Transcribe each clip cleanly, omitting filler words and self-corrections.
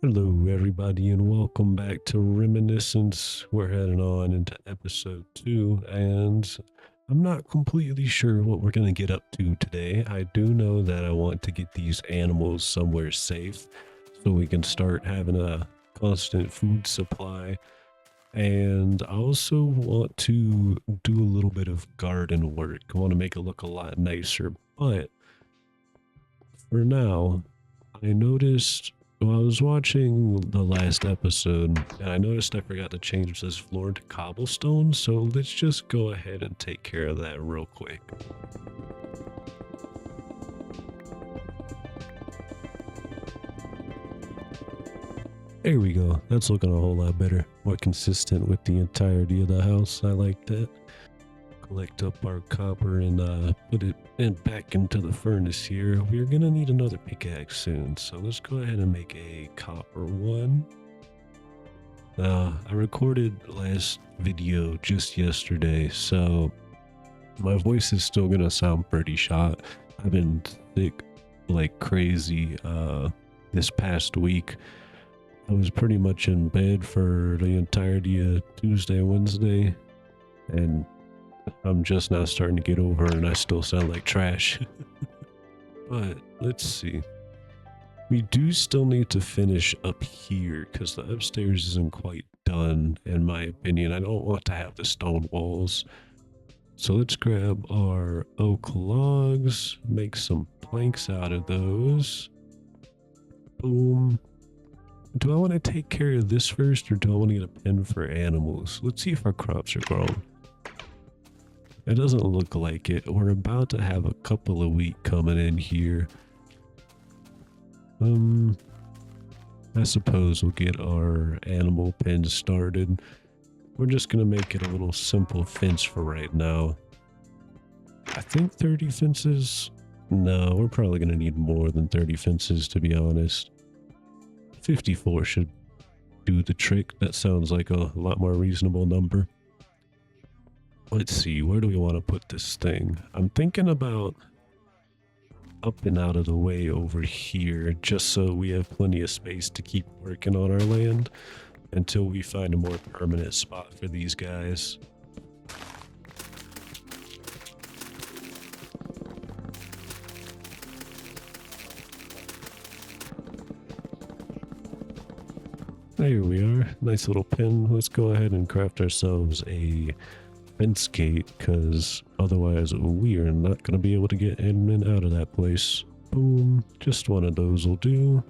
Hello, everybody, and welcome back to Reminiscence. We're heading on into episode 2, and I'm not completely sure what we're going to get up to today. I do know that I want to get these animals somewhere safe so we can start having a constant food supply. And I also want to do a little bit of garden work. I want to make it look a lot nicer, but for now, I noticed I was watching the last episode and I noticed I forgot to change this floor to cobblestone, so let's just go ahead and take care of that real quick. There we go. That's looking a whole lot better. More consistent with the entirety of the house. I like that. Collect up our copper and put it back into the furnace here. We're gonna need another pickaxe soon, so let's go ahead and make a copper one. I recorded last video just yesterday, so my voice is still gonna sound pretty shot. I've been sick like crazy this past week. I was pretty much in bed for the entirety of Tuesday, Wednesday, and I'm just now starting to get over it and I still sound like trash. But let's see. We do still need to finish up here because the upstairs isn't quite done, in my opinion. I don't want to have the stone walls. So let's grab our oak logs, make some planks out of those. Boom. Do I want to take care of this first or do I want to get a pen for animals? Let's see if our crops are grown. It doesn't look like it. We're about to have a couple of wheat coming in here. I suppose we'll get our animal pen started. We're just gonna make it a little simple fence for right now. I think 30 fences? No, we're probably gonna need more than 30 fences, to be honest. 54 should do the trick. That sounds like a lot more reasonable number. Let's see, where do we want to put this thing? I'm thinking about up and out of the way over here, just so we have plenty of space to keep working on our land until we find a more permanent spot for these guys. There we are, nice little pen. Let's go ahead and craft ourselves a fence gate, because otherwise we are not going to be able to get in and out of that place. Boom, just one of those will do.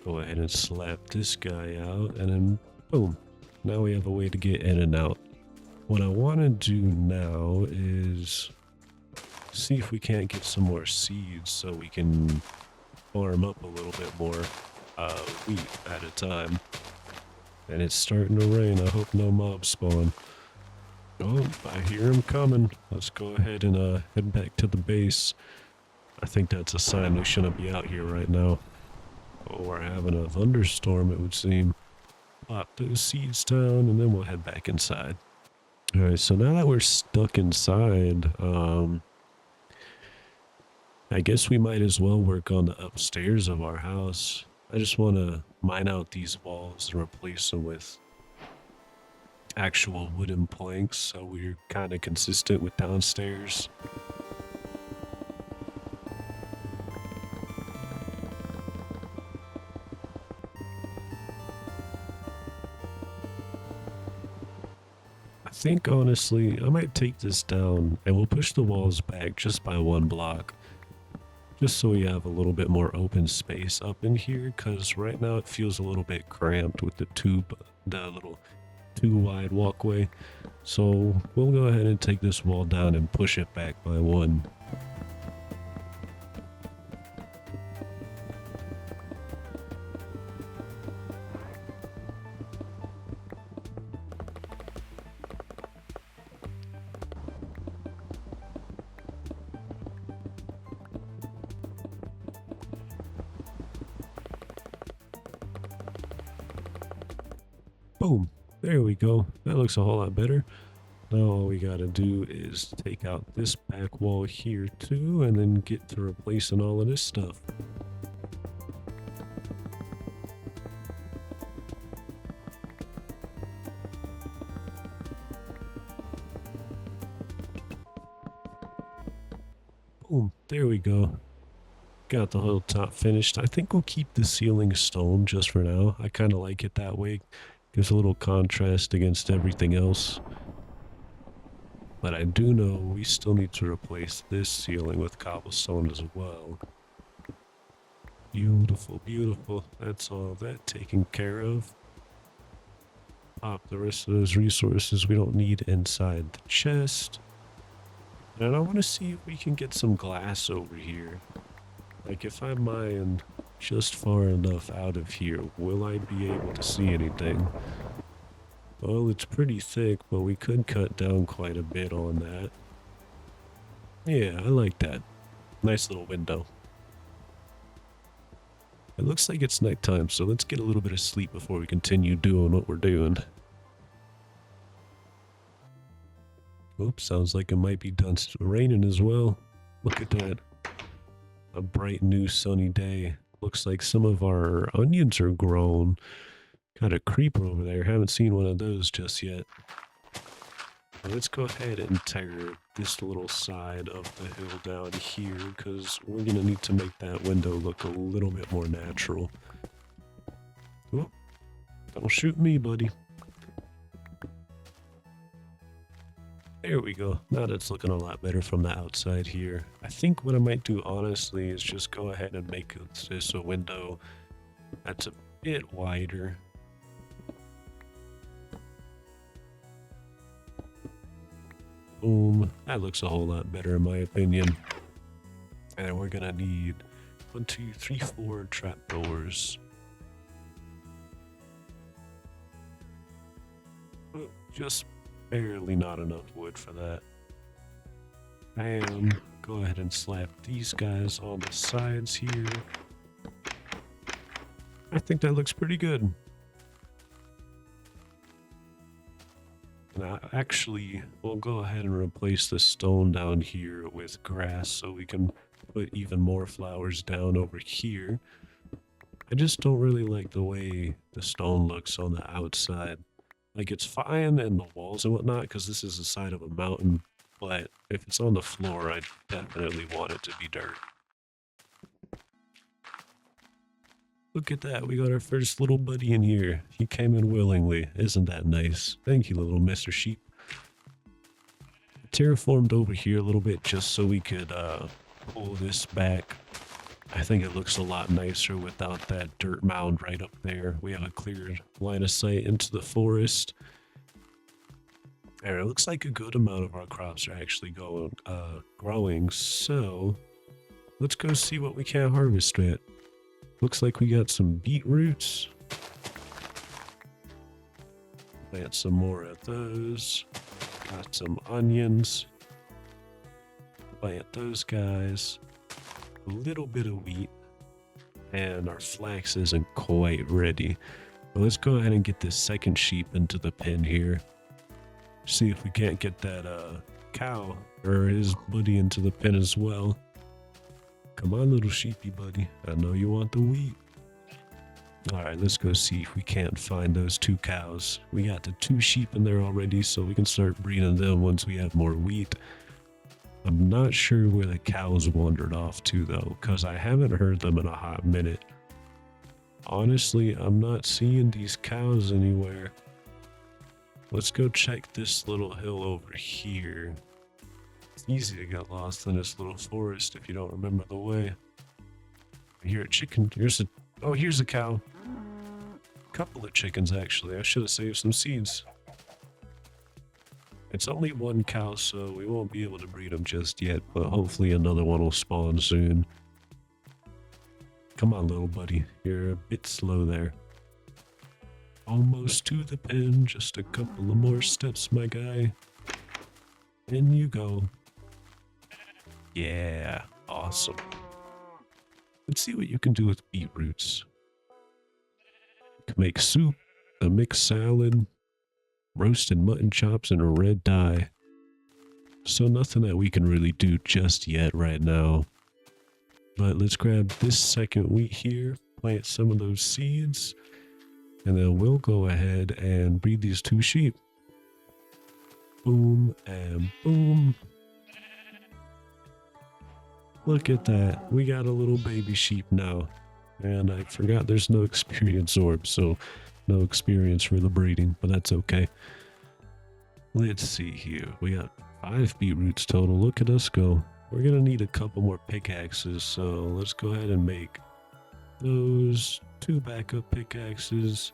Go ahead and slap this guy out, and then boom, now we have a way to get in and out. What I want to do now is see if we can't get some more seeds so we can farm up a little bit more wheat at a time. And it's starting to rain. I hope no mobs spawn. Oh, I hear him coming. Let's go ahead and head back to the base. I think that's a sign we shouldn't be out here right now. Oh, we're having a thunderstorm, it would seem. Pop those seeds down, and then we'll head back inside. Alright, so now that we're stuck inside, I guess we might as well work on the upstairs of our house. I just want to mine out these walls and replace them with actual wooden planks, so we're kind of consistent with downstairs. I think honestly I might take this down and we'll push the walls back just by one block, just so we have a little bit more open space up in here, because right now it feels a little bit cramped with the little too wide walkway. So we'll go ahead and take this wall down and push it back by one. Boom. There we go. That looks a whole lot better. Now all we gotta do is take out this back wall here too, and then get to replacing all of this stuff. There we go. Got the whole top finished. I think we'll keep the ceiling stone just for now. I kind of like it that way. Gives a little contrast against everything else. But I do know we still need to replace this ceiling with cobblestone as well. Beautiful, beautiful. That's all that taken care of. Pop the rest of those resources we don't need inside the chest. And I want to see if we can get some glass over here. Like if I mine just far enough out of here, will I be able to see anything? Well, it's pretty thick, but we could cut down quite a bit on that. Yeah, I like that. Nice little window. It looks like it's nighttime, so let's get a little bit of sleep before we continue doing what we're doing. Oops, sounds like it might be done raining as well. Look at that. A bright new sunny day. Looks like some of our onions are grown. Got a creeper over there. Haven't seen one of those just yet. Let's go ahead and tear this little side of the hill down here because we're going to need to make that window look a little bit more natural. Oh, don't shoot me, buddy. There we go. Now that's looking a lot better from the outside here. I think what I might do, honestly, is just go ahead and make this a window that's a bit wider. Boom. That looks a whole lot better in my opinion. And we're gonna need 1, 2, 3, 4 trapdoors. Just barely not enough wood for that. Bam. Go ahead and slap these guys on the sides here. I think that looks pretty good. Now, actually, we'll go ahead and replace the stone down here with grass so we can put even more flowers down over here. I just don't really like the way the stone looks on the outside. Like, it's fine in the walls and whatnot, because this is the side of a mountain, but if it's on the floor, I definitely want it to be dirt. Look at that, we got our first little buddy in here. He came in willingly. Isn't that nice? Thank you, little Mr. Sheep. Terraformed over here a little bit just so we could pull this back. I think it looks a lot nicer without that dirt mound right up there. We have a clear line of sight into the forest. There, it looks like a good amount of our crops are actually growing, so let's go see what we can harvest with. Looks like we got some beetroots. Plant some more of those. Got some onions. Plant those guys. A little bit of wheat, and our flax isn't quite ready. But let's go ahead and get this second sheep into the pen here. See if we can't get that cow or his buddy into the pen as well. Come on, little sheepy buddy. I know you want the wheat. Alright, let's go see if we can't find those 2 cows. We got the 2 sheep in there already, so we can start breeding them once we have more wheat. I'm not sure where the cows wandered off to, though, because I haven't heard them in a hot minute. Honestly, I'm not seeing these cows anywhere. Let's go check this little hill over here. It's easy to get lost in this little forest if you don't remember the way. I hear a chicken. Here's a cow. A couple of chickens, actually. I should have saved some seeds. It's only 1 cow, so we won't be able to breed them just yet, but hopefully another one will spawn soon. Come on, little buddy. You're a bit slow there. Almost to the pen. Just a couple of more steps, my guy. In you go. Yeah, awesome. Let's see what you can do with beetroots. You can make soup, a mixed salad, roasted mutton chops, and a red dye. So nothing that we can really do just yet right now. But let's grab this second wheat here, plant some of those seeds, and then we'll go ahead and breed these 2 sheep. Boom and boom. Look at that. We got a little baby sheep now. And I forgot there's no experience orb, so no experience for the breeding, but that's okay. Let's see here. We got 5 beetroots total. Look at us go. We're going to need a couple more pickaxes, so let's go ahead and make those 2 backup pickaxes.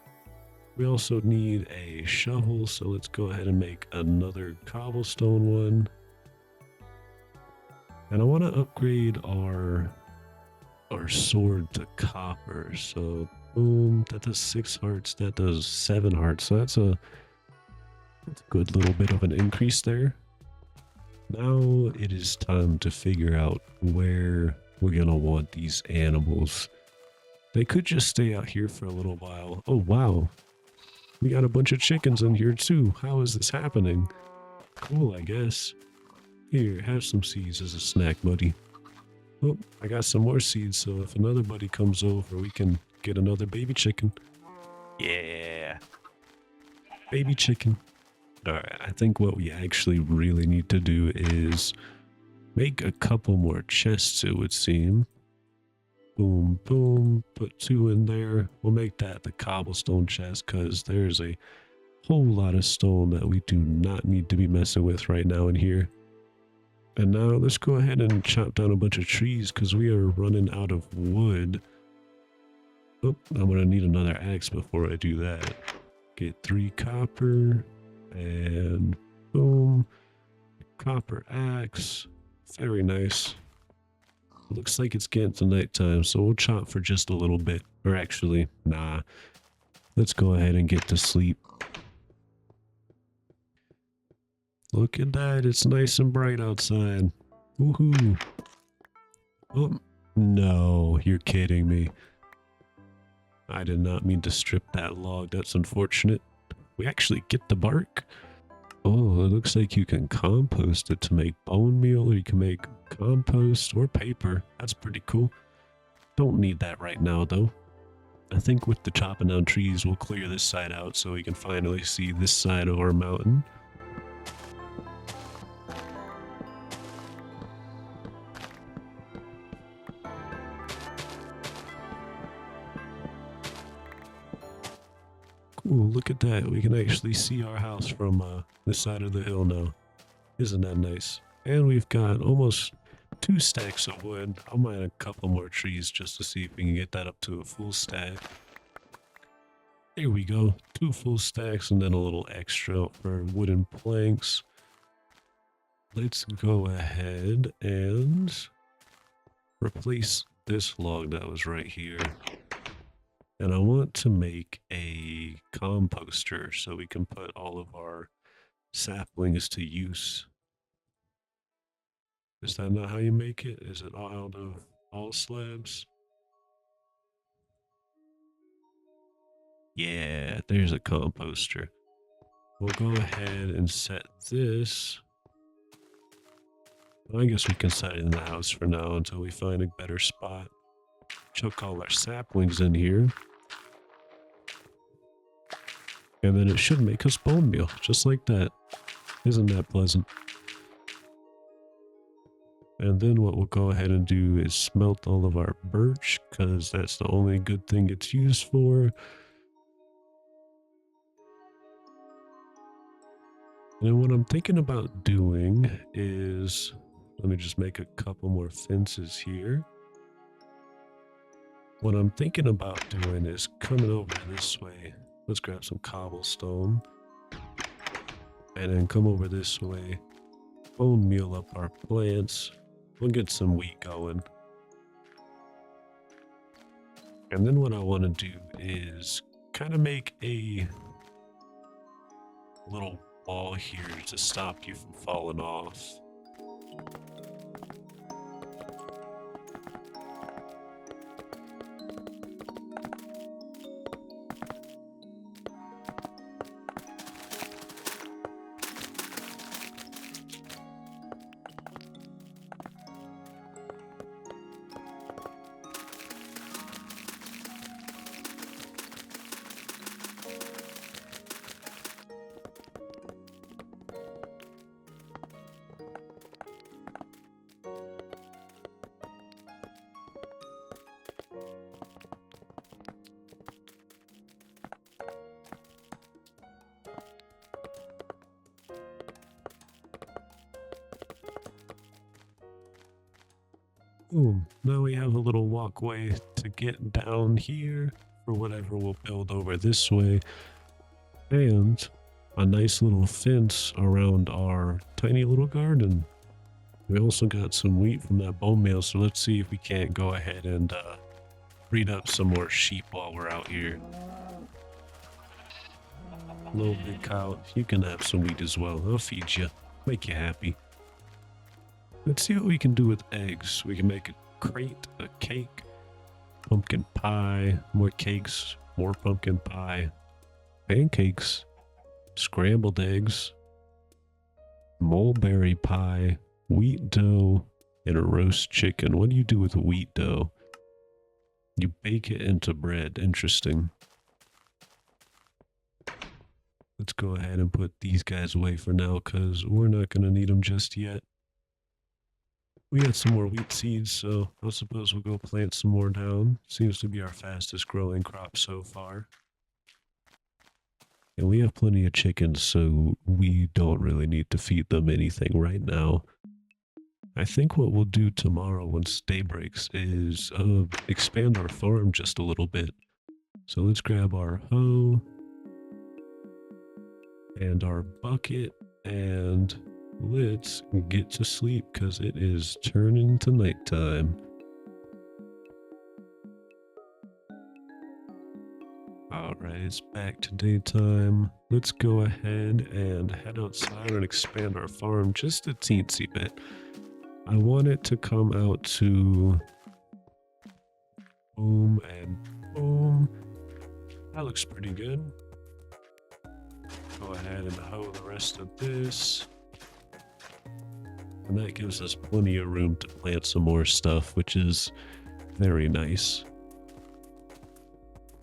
We also need a shovel, so let's go ahead and make another cobblestone one. And I want to upgrade our sword to copper. So boom, that does 6 hearts, that does 7 hearts. So that's a good little bit of an increase there. Now it is time to figure out where we're gonna want these animals. They could just stay out here for a little while. Oh wow, we got a bunch of chickens in here too. How is this happening? Cool, I guess. Here, have some seeds as a snack, buddy. Oh, I got some more seeds, so if another buddy comes over, we can get another baby chicken. Yeah. Baby chicken. Alright, I think what we actually really need to do is make a couple more chests, it would seem. Boom, boom. Put 2 in there. We'll make that the cobblestone chest, because there's a whole lot of stone that we do not need to be messing with right now in here. And now let's go ahead and chop down a bunch of trees because we are running out of wood. Oh, I'm going to need another axe before I do that. Get 3 copper and boom. Copper axe. Very nice. Looks like it's getting to nighttime, so we'll chop for just a little bit. Or actually, nah. Let's go ahead and get to sleep. Look at that, it's nice and bright outside. Woohoo. Oh, no, you're kidding me. I did not mean to strip that log, that's unfortunate. We actually get the bark? Oh, it looks like you can compost it to make bone meal, or you can make compost or paper. That's pretty cool. Don't need that right now, though. I think with the chopping down trees, we'll clear this side out so we can finally see this side of our mountain. Ooh, look at that. We can actually see our house from this side of the hill now. Isn't that nice? And we've got almost 2 stacks of wood. I'll mine a couple more trees just to see if we can get that up to a full stack. There we go. 2 full stacks and then a little extra for wooden planks. Let's go ahead and replace this log that was right here. And I want to make a composter so we can put all of our saplings to use. Is that not how you make it? Is it out of all slabs? Yeah, there's a composter. We'll go ahead and set this. Well, I guess we can set it in the house for now until we find a better spot. Chuck all our saplings in here. And then it should make us bone meal, just like that. Isn't that pleasant? And then what we'll go ahead and do is smelt all of our birch, because that's the only good thing it's used for. And what I'm thinking about doing is, let me just make a couple more fences here. What I'm thinking about doing is coming over this way. Let's grab some cobblestone. And then come over this way. Bone meal up our plants. We'll get some wheat going. And then what I want to do is kind of make a little wall here to stop you from falling off. Boom. Now we have a little walkway to get down here for whatever we'll build over this way. And a nice little fence around our tiny little garden. We also got some wheat from that bone meal, so let's see if we can't go ahead and breed up some more sheep while we're out here. Little big cow, you can have some wheat as well. I'll feed you, make you happy. Let's see what we can do with eggs. We can make a crate, a cake, pumpkin pie, more cakes, more pumpkin pie, pancakes, scrambled eggs, mulberry pie, wheat dough, and a roast chicken. What do you do with wheat dough? You bake it into bread. Interesting. Let's go ahead and put these guys away for now because we're not going to need them just yet. We got some more wheat seeds, so I suppose we'll go plant some more down. Seems to be our fastest growing crop so far. And we have plenty of chickens, so we don't really need to feed them anything right now. I think what we'll do tomorrow once day breaks is expand our farm just a little bit. So let's grab our hoe and our bucket and let's get to sleep because it is turning to nighttime. Alright, it's back to daytime. Let's go ahead and head outside and expand our farm just a teensy bit. I want it to come out to boom and boom. That looks pretty good. Go ahead and hoe the rest of this. And that gives us plenty of room to plant some more stuff, which is very nice.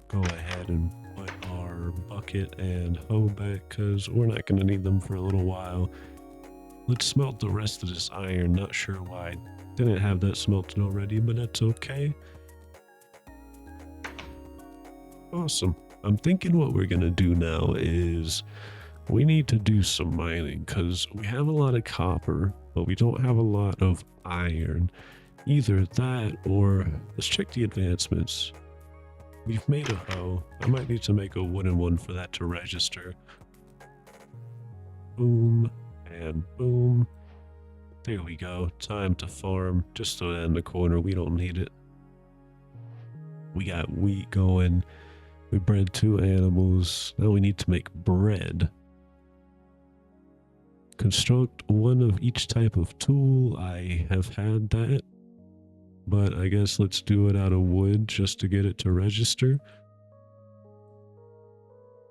Go ahead and put our bucket and hoe back because we're not going to need them for a little while. Let's smelt the rest of this iron. Not sure why I didn't have that smelted already, but that's okay. Awesome. I'm thinking what we're going to do now is we need to do some mining because we have a lot of copper, but we don't have a lot of iron. Either that or let's check the advancements. We've made a hoe. I might need to make a wooden one for that to register. Boom and boom. There we go. Time to farm. Just throw that in the corner. We don't need it. We got wheat going. We bred 2 animals. Now we need to make bread. Construct one of each type of tool. I have had that, but I guess let's do it out of wood just to get it to register.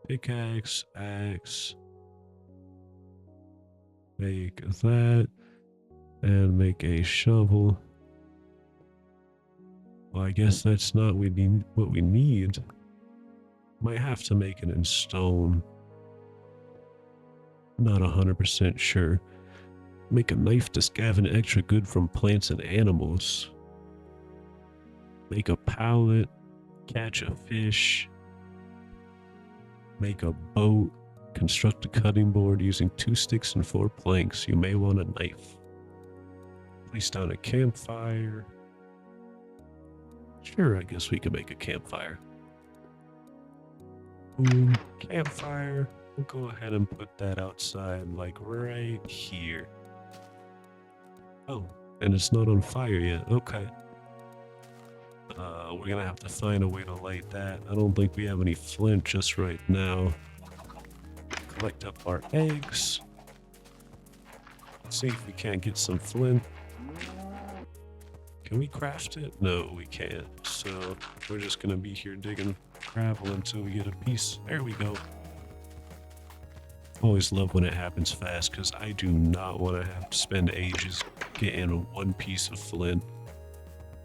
Pickaxe, axe. Make that and make a shovel. Well, I guess that's not what we need. Might have to make it in stone. Not 100% sure. Make a knife to scavenge extra good from plants and animals. Make a pallet. Catch a fish. Make a boat. Construct a cutting board using 2 sticks and 4 planks. You may want a knife. Place down a campfire. Sure, I guess we could make a campfire. Boom, campfire. We'll go ahead and put that outside, like right here. Oh, and it's not on fire yet. Okay. We're gonna have to find a way to light that. I don't think we have any flint just right now. Collect up our eggs. See if we can't get some flint. Can we craft it? No, we can't. So we're just gonna be here digging gravel until we get a piece. There we go. Always love when it happens fast because I do not want to have to spend ages getting 1 piece of flint.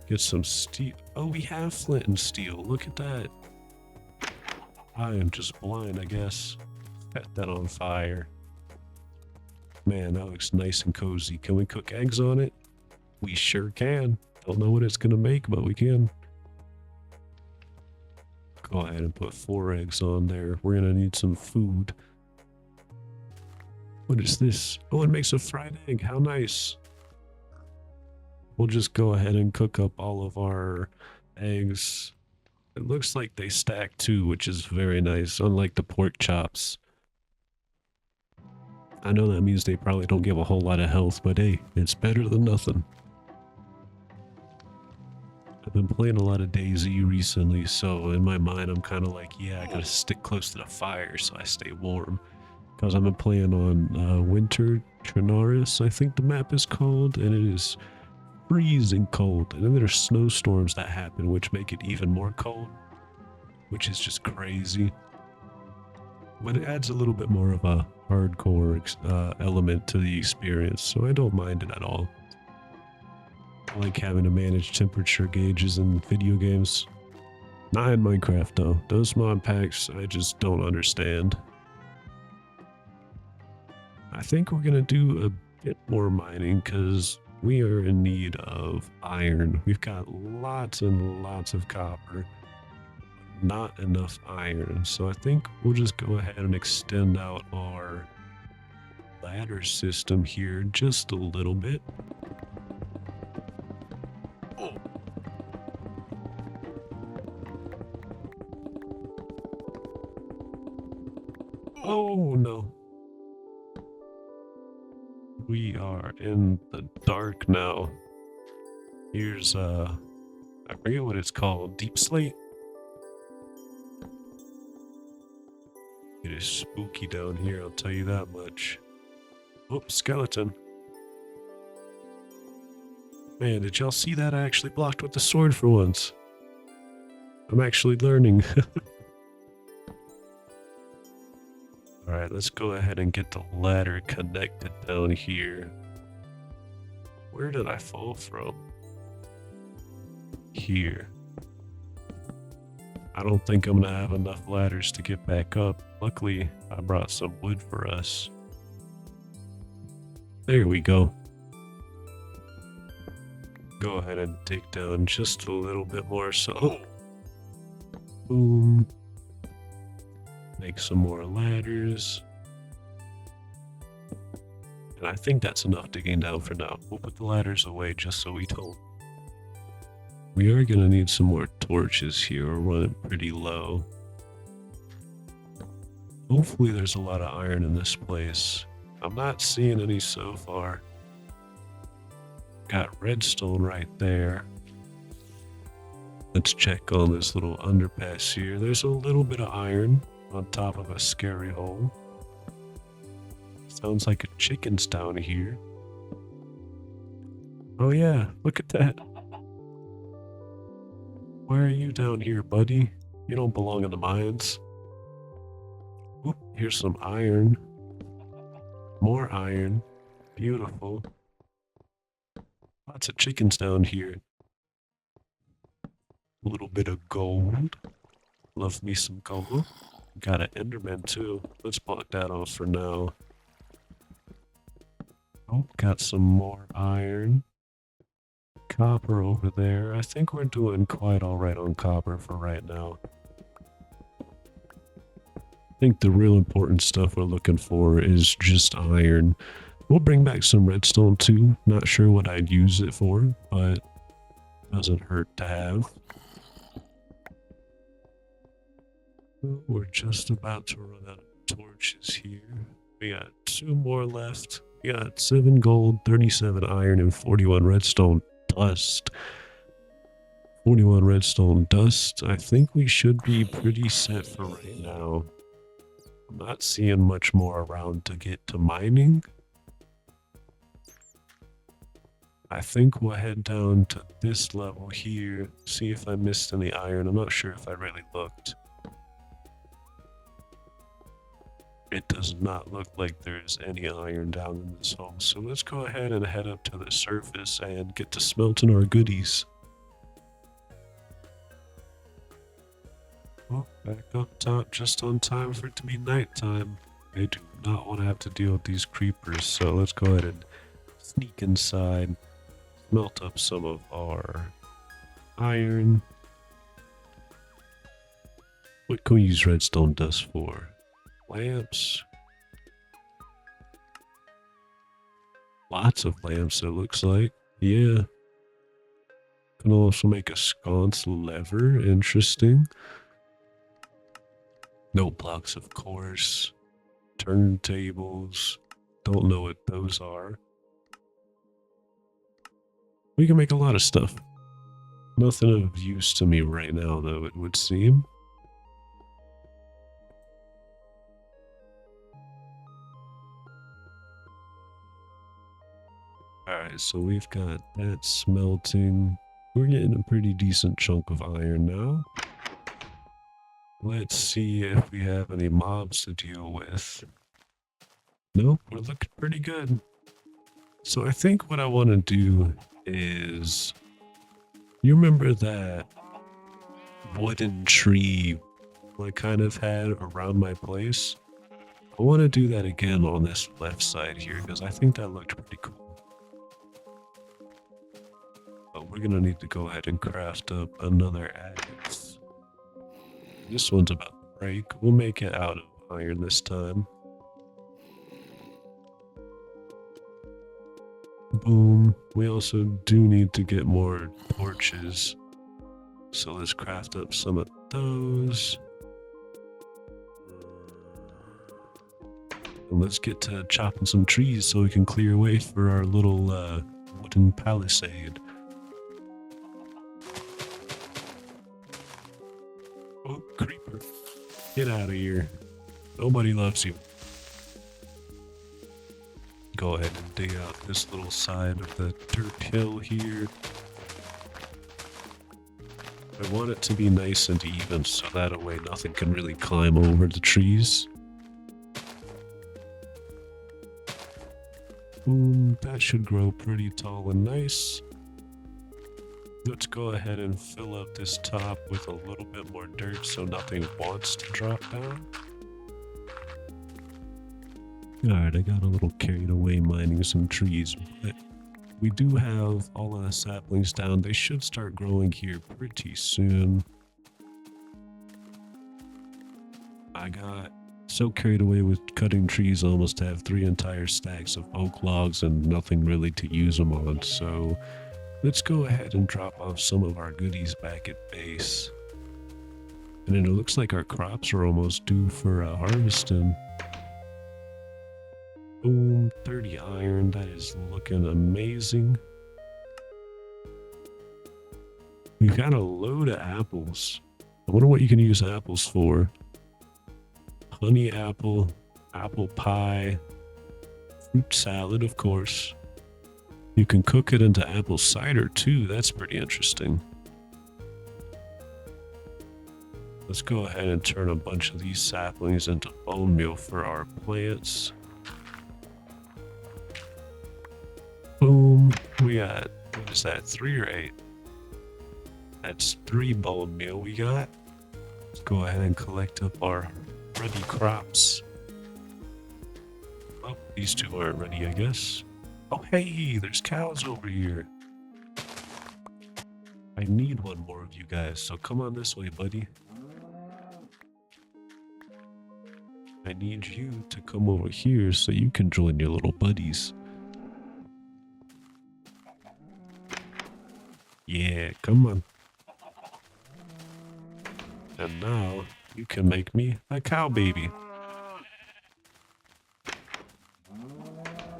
Get some steel. Oh, we have flint and steel. Look at that. I am just blind, I guess. Set that on fire. Man, that looks nice and cozy. Can we cook eggs on it? We sure can. Don't know what it's going to make, but we can. Go ahead and put 4 eggs on there. We're going to need some food. What is this? Oh, it makes a fried egg. How nice. we'll just go ahead and cook up all of our eggs. It looks like they stack too, which is very nice, unlike the pork chops. I know that means they probably don't give a whole lot of health, but hey, it's better than nothing. I've been playing a lot of DayZ recently, so in my mind I'm kind of like, yeah, I gotta stick close to the fire so I stay warm. Because I've been playing on Winter Trinaris, I think the map is called, and it is freezing cold. And then there's snowstorms that happen, which make it even more cold, which is just crazy. But it adds a little bit more of a hardcore element to the experience, so I don't mind it at all. I like having to manage temperature gauges in video games. Not in Minecraft though. Those mod packs I just don't understand. I think we're gonna do a bit more mining because we are in need of iron. We've got lots and lots of copper, not enough iron. So I think we'll just go ahead and extend out our ladder system here just a little bit. Oh no. We are in the dark now. Here's I forget what it's called. Deep slate. It is spooky down here, I'll tell you that much. Oh, skeleton. Man, did y'all see that? I actually blocked with the sword for once. I'm actually learning. Alright, let's go ahead and get the ladder connected down here. Where did I fall from? Here. I don't think I'm gonna have enough ladders to get back up. Luckily, I brought some wood for us. There we go. Go ahead and dig down just a little bit more so. Boom. Make some more ladders. And I think that's enough digging down for now. We'll put the ladders away just so we don't. We are gonna need some more torches here. We're running pretty low. Hopefully there's a lot of iron in this place. I'm not seeing any so far. Got redstone right there. Let's check on this little underpass here. There's a little bit of iron on top of a scary hole. Sounds like a chicken's down here. Oh yeah, look at that. Why are you down here, buddy? You don't belong in the mines. Oop, here's some iron. More iron. Beautiful. Lots of chickens down here. A little bit of gold. Love me some gold. Got an Enderman too. Let's block that off for now. Oh, got some more iron. Copper over there. I think we're doing quite alright on copper for right now. I think the real important stuff we're looking for is just iron. We'll bring back some redstone too. Not sure what I'd use it for, but doesn't hurt to have. We're just about to run out of torches here. We got 2 more left. We got 7 gold, 37 iron, and 41 redstone dust. 41 redstone dust. I think we should be pretty set for right now. I'm not seeing much more around to get to mining. I think we'll head down to this level here, see if I missed any iron. I'm not sure if I really looked. It does not look like there's any iron down in this hole, so let's go ahead and head up to the surface and get to smelting our goodies. Oh, back up top just on time for it to be nighttime. I do not want to have to deal with these creepers, so let's go ahead and sneak inside, smelt up some of our iron. What can we use redstone dust for? Lamps. Lots of lamps, it looks like. Yeah. Can also make a sconce lever. Interesting. No blocks, of course. Turntables. Don't know what those are. We can make a lot of stuff. Nothing of use to me right now, though, it would seem. Alright, so we've got that smelting. We're getting a pretty decent chunk of iron now. Let's see if we have any mobs to deal with. Nope, we're looking pretty good. So I think what I want to do is... You remember that wooden tree I kind of had around my place? I want to do that again on this left side here because I think that looked pretty cool. But we're going to need to go ahead and craft up another axe. This one's about to break. We'll make it out of iron this time. Boom. We also do need to get more torches. So let's craft up some of those. And let's get to chopping some trees so we can clear away for our little wooden palisade. Oh, creeper. Get out of here. Nobody loves you. Go ahead and dig out this little side of the dirt hill here. I want it to be nice and even so that way nothing can really climb over the trees. Boom, that should grow pretty tall and nice. Let's go ahead and fill up this top with a little bit more dirt so nothing wants to drop down. Alright, I got a little carried away mining some trees, but we do have all of the saplings down. They should start growing here pretty soon. I got so carried away with cutting trees almost to have 3 entire stacks of oak logs and nothing really to use them on, so let's go ahead and drop off some of our goodies back at base. And then it looks like our crops are almost due for harvesting. Boom, 30 iron, that is looking amazing. We've got a load of apples. I wonder what you can use apples for. Honey apple, apple pie, fruit salad, of course. You can cook it into apple cider too, that's pretty interesting. Let's go ahead and turn a bunch of these saplings into bone meal for our plants. Boom. We got, what is that, 3 or 8? That's 3 bone meal we got. Let's go ahead and collect up our ready crops. Oh, these 2 aren't ready, I guess. Oh, hey, there's cows over here. I need one more of you guys, so come on this way, buddy. I need you to come over here so you can join your little buddies. Yeah, come on. And now you can make me a cow baby.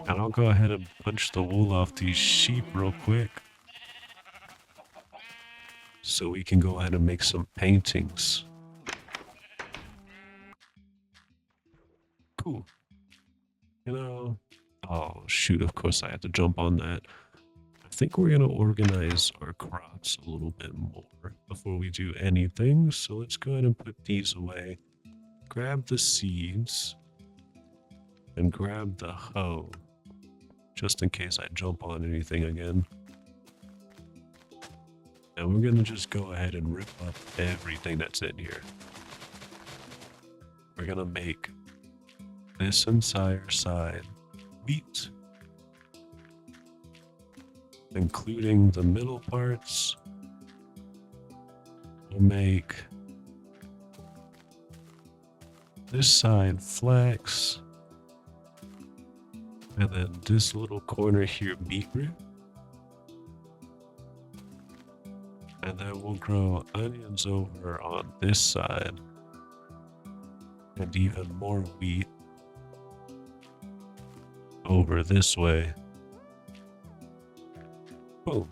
And I'll go ahead and punch the wool off these sheep real quick. So we can go ahead and make some paintings. Cool. You know, oh shoot, of course I have to jump on that. I think we're going to organize our crops a little bit more before we do anything. So let's go ahead and put these away. Grab the seeds and grab the hoe, just in case I jump on anything again. And we're going to just go ahead and rip up everything that's in here. We're going to make this entire side wheat, including the middle parts. We'll make this side flax, and then this little corner here beetroot. And then we'll grow onions over on this side. And even more wheat over this way. Boom.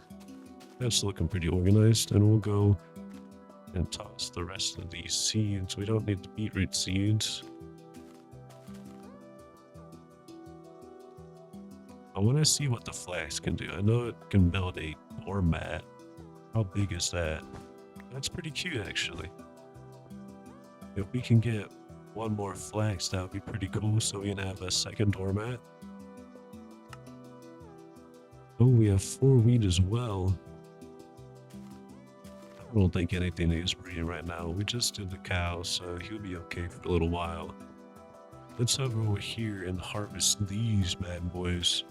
That's looking pretty organized. And we'll go and toss the rest of these seeds. We don't need the beetroot seeds. I want to see what the flax can do. I know it can build a doormat. How big is that? That's pretty cute, actually. If we can get one more flax, that would be pretty cool, so we can have a second doormat. Oh, we have 4 wheat as well. I don't think anything is breeding right now. We just did the cow, so he'll be okay for a little while. Let's head over here and harvest these bad boys.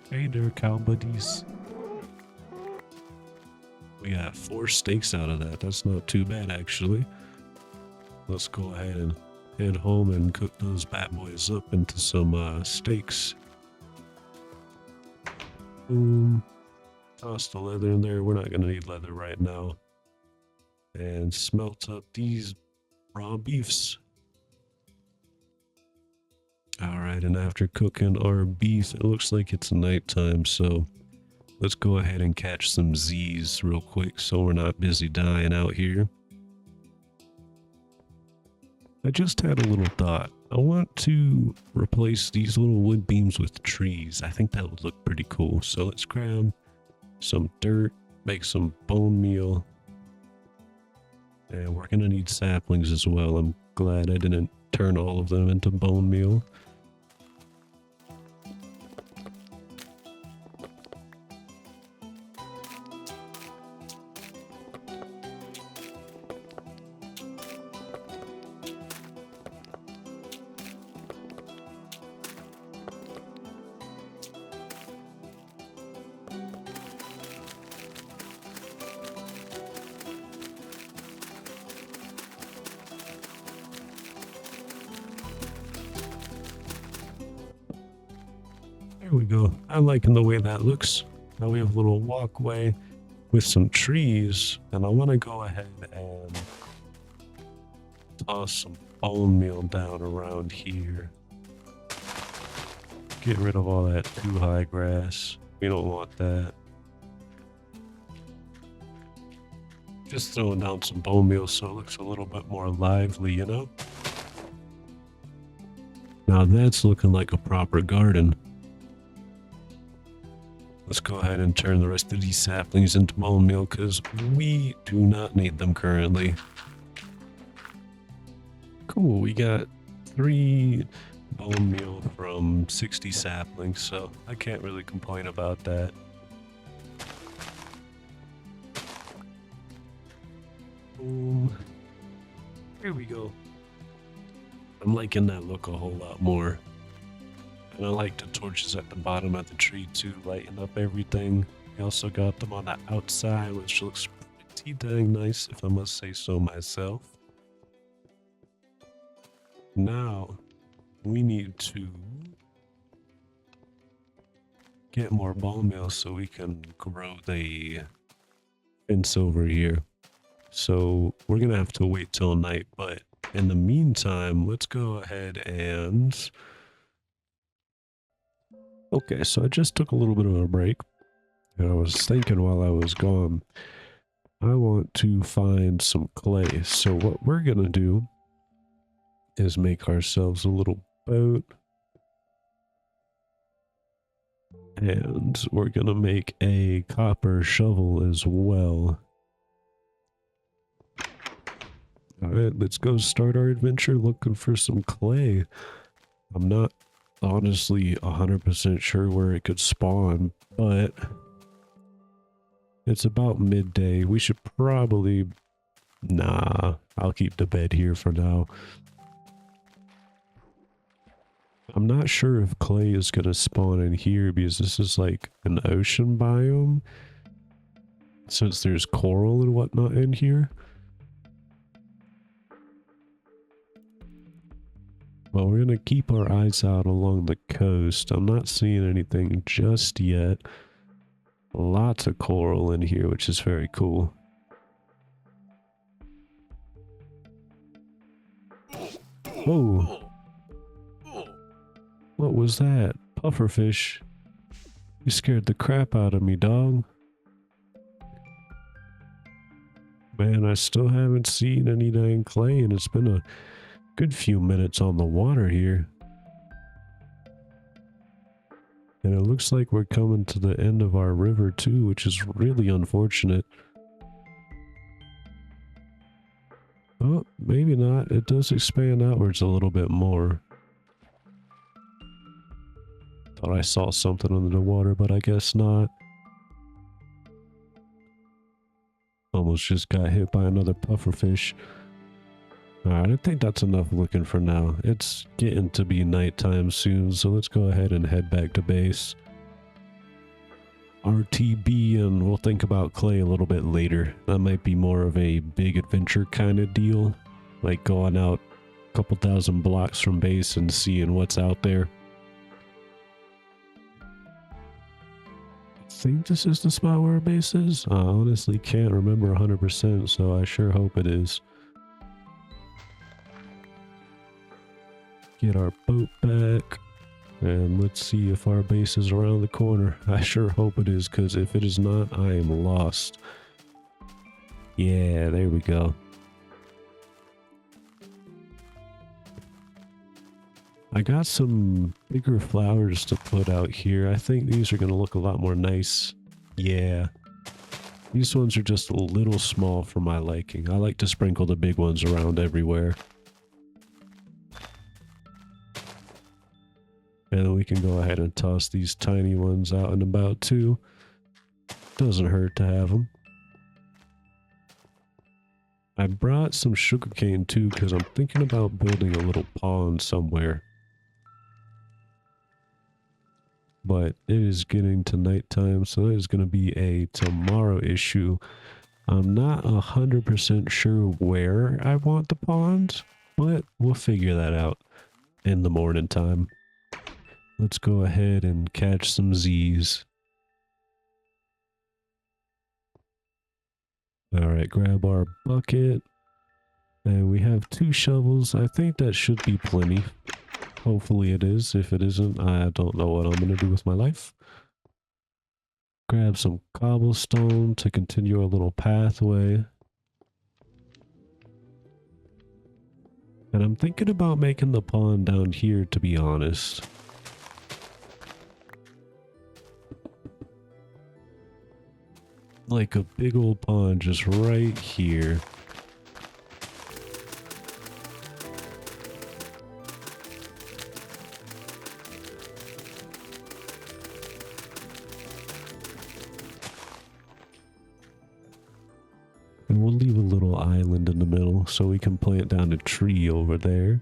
Hey there, cow buddies. We got 4 steaks out of that. That's not too bad, actually. Let's go ahead and head home and cook those bad boys up into some steaks. Boom. Toss the leather in there. We're not going to need leather right now. And smelt up these raw beefs. Alright, and after cooking our beef, it looks like it's nighttime, so let's go ahead and catch some Z's real quick so we're not busy dying out here. I just had a little thought. I want to replace these little wood beams with trees. I think that would look pretty cool. So let's grab some dirt, make some bone meal. And we're going to need saplings as well. I'm glad I didn't turn all of them into bone meal. There we go. I'm liking the way that looks. Now we have a little walkway with some trees, and I want to go ahead and toss some bone meal down around here. Get rid of all that too high grass. We don't want that. Just throwing down some bone meal so it looks a little bit more lively, you know? Now that's looking like a proper garden. Let's go ahead and turn the rest of these saplings into bone meal because we do not need them currently. Cool, we got 3 bone meal from 60 saplings, so I can't really complain about that. Boom. Here we go. I'm liking that look a whole lot more. And I like the torches at the bottom of the tree too, lighting up everything. We also got them on the outside, which looks pretty dang nice, if I must say so myself. Now, we need to get more bone meal so we can grow the fence over here. So we're gonna have to wait till night, but in the meantime, let's go ahead and... Okay, so I just took a little bit of a break, and I was thinking while I was gone, I want to find some clay. So what we're gonna do is make ourselves a little boat, and we're gonna make a copper shovel as well. Alright, let's go start our adventure looking for some clay. I'm not honestly 100% sure where it could spawn, but it's about midday. We should probably... Nah, I'll keep the bed here for now. I'm not sure if clay is going to spawn in here because this is like an ocean biome, since there's coral and whatnot in here. Well, we're going to keep our eyes out along the coast. I'm not seeing anything just yet. Lots of coral in here, which is very cool. Whoa. What was that? Pufferfish. You scared the crap out of me, dog. Man, I still haven't seen any dang clay, and it's been a good few minutes on the water here. And it looks like we're coming to the end of our river too, which is really unfortunate. Oh, maybe not. It does expand outwards a little bit more. Thought I saw something under the water, but I guess not. Almost just got hit by another pufferfish. Alright, I think that's enough looking for now. It's getting to be nighttime soon, so let's go ahead and head back to base. RTB, and we'll think about clay a little bit later. That might be more of a big adventure kind of deal. Like going out a couple thousand blocks from base and seeing what's out there. I think this is the spot where our base is. I honestly can't remember 100%, so I sure hope it is. Get our boat back. And let's see if our base is around the corner. I sure hope it is, because if it is not, I am lost. Yeah, there we go. I got some bigger flowers to put out here. I think these are going to look a lot more nice. Yeah. These ones are just a little small for my liking. I like to sprinkle the big ones around everywhere. And we can go ahead and toss these tiny ones out and about too. Doesn't hurt to have them. I brought some sugarcane too because I'm thinking about building a little pond somewhere. But it is getting to nighttime, so it is going to be a tomorrow issue. I'm not 100% sure where I want the pond, but we'll figure that out in the morning time. Let's go ahead and catch some Z's. Alright, grab our bucket. And we have 2 shovels. I think that should be plenty. Hopefully it is. If it isn't, I don't know what I'm going to do with my life. Grab some cobblestone to continue our little pathway. And I'm thinking about making the pond down here, to be honest. Like a big old pond just right here. And we'll leave a little island in the middle so we can plant down a tree over there.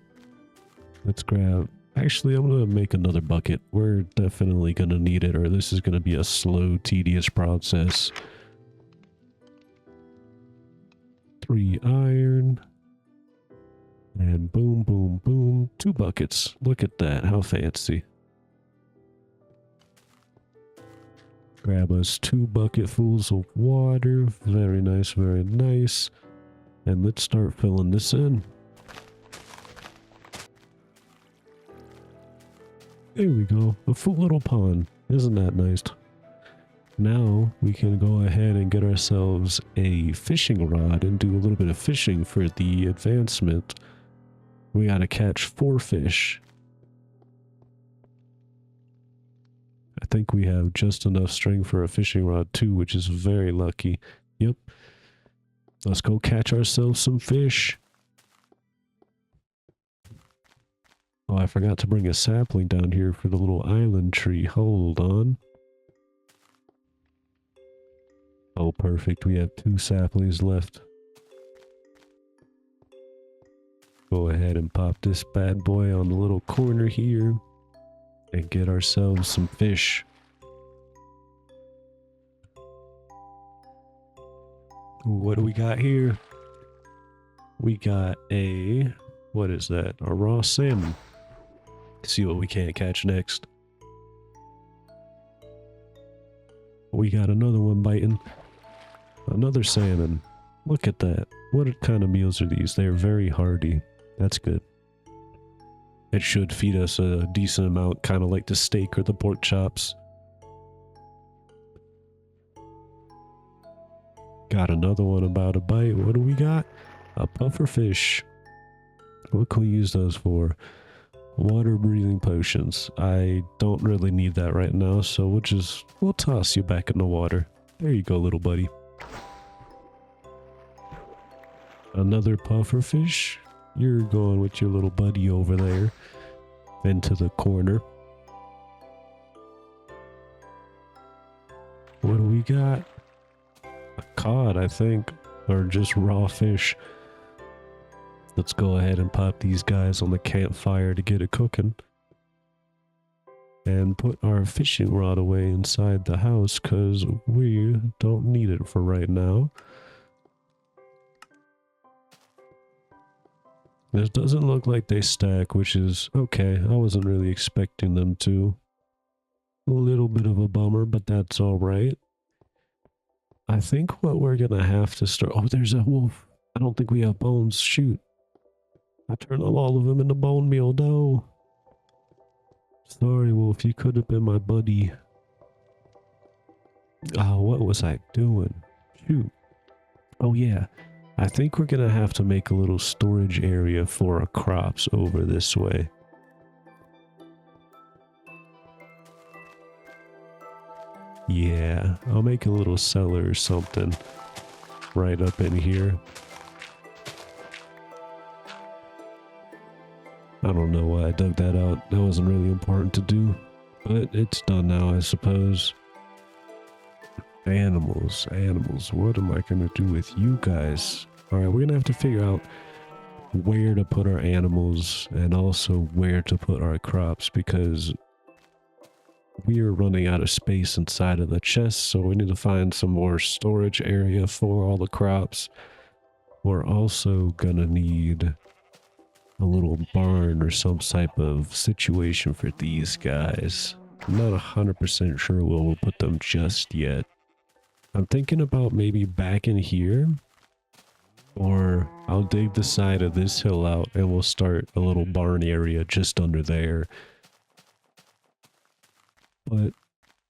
Let's grab... Actually, I'm going to make another bucket. We're definitely going to need it, or this is going to be a slow, tedious process. 3 iron. And boom, boom, boom. 2 buckets. Look at that. How fancy. Grab us 2 bucketfuls of water. Very nice, very nice. And let's start filling this in. There we go. A full little pond. Isn't that nice? Now we can go ahead and get ourselves a fishing rod and do a little bit of fishing for the advancement. We gotta catch 4 fish. I think we have just enough string for a fishing rod too, which is very lucky. Yep. Let's go catch ourselves some fish. Oh, I forgot to bring a sapling down here for the little island tree. Hold on. Oh, perfect. We have 2 saplings left. Go ahead and pop this bad boy on the little corner here and get ourselves some fish. What do we got here? We got a... what is that? A raw salmon. Let's see what we can't catch next. We got another one biting. Another salmon. Look at that. What kind of meals are these? They're very hearty. That's good. It should feed us a decent amount, kind of like the steak or the pork chops. Got another one about to bite. What do we got? A puffer fish. What can we use those for? Water breathing potions. I don't really need that right now, so we'll toss you back in the water. There you go, little buddy. Another puffer fish. You're going with your little buddy over there into the corner. What do we got? A cod, I think, or just raw fish. Let's go ahead and pop these guys on the campfire to get it cooking. And put our fishing rod away inside the house because we don't need it for right now. This doesn't look like they stack, which is okay. I wasn't really expecting them to. A little bit of a bummer, but that's alright. I think what we're gonna have to start... Oh, there's a wolf. I don't think we have bones. Shoot. I turned all of them into bone meal. No. Sorry, wolf. You could have been my buddy. Oh, what was I doing? Shoot. Oh, yeah. I think we're gonna have to make a little storage area for our crops over this way. Yeah, I'll make a little cellar or something right up in here. I don't know why I dug that out. That wasn't really important to do, but it's done now, I suppose. Animals. What am I going to do with you guys? Alright, we're going to have to figure out where to put our animals and also where to put our crops because we are running out of space inside of the chest, so we need to find some more storage area for all the crops. We're also going to need a little barn or some type of situation for these guys. I'm not 100% sure where we'll put them just yet. I'm thinking about maybe back in here, or I'll dig the side of this hill out and we'll start a little barn area just under there. But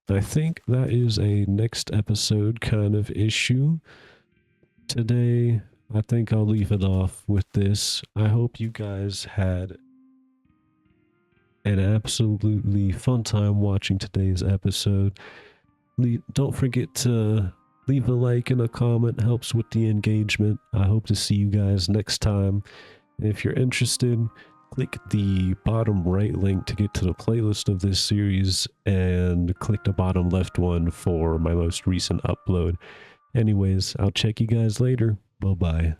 I think that is a next episode kind of issue. Today, I think I'll leave it off with this. I hope you guys had an absolutely fun time watching today's episode. Don't forget to leave a like and a comment. Helps with the engagement. I hope to see you guys next time. And if you're interested, click the bottom right link to get to the playlist of this series and click the bottom left one for my most recent upload. Anyways, I'll check you guys later. Bye-bye.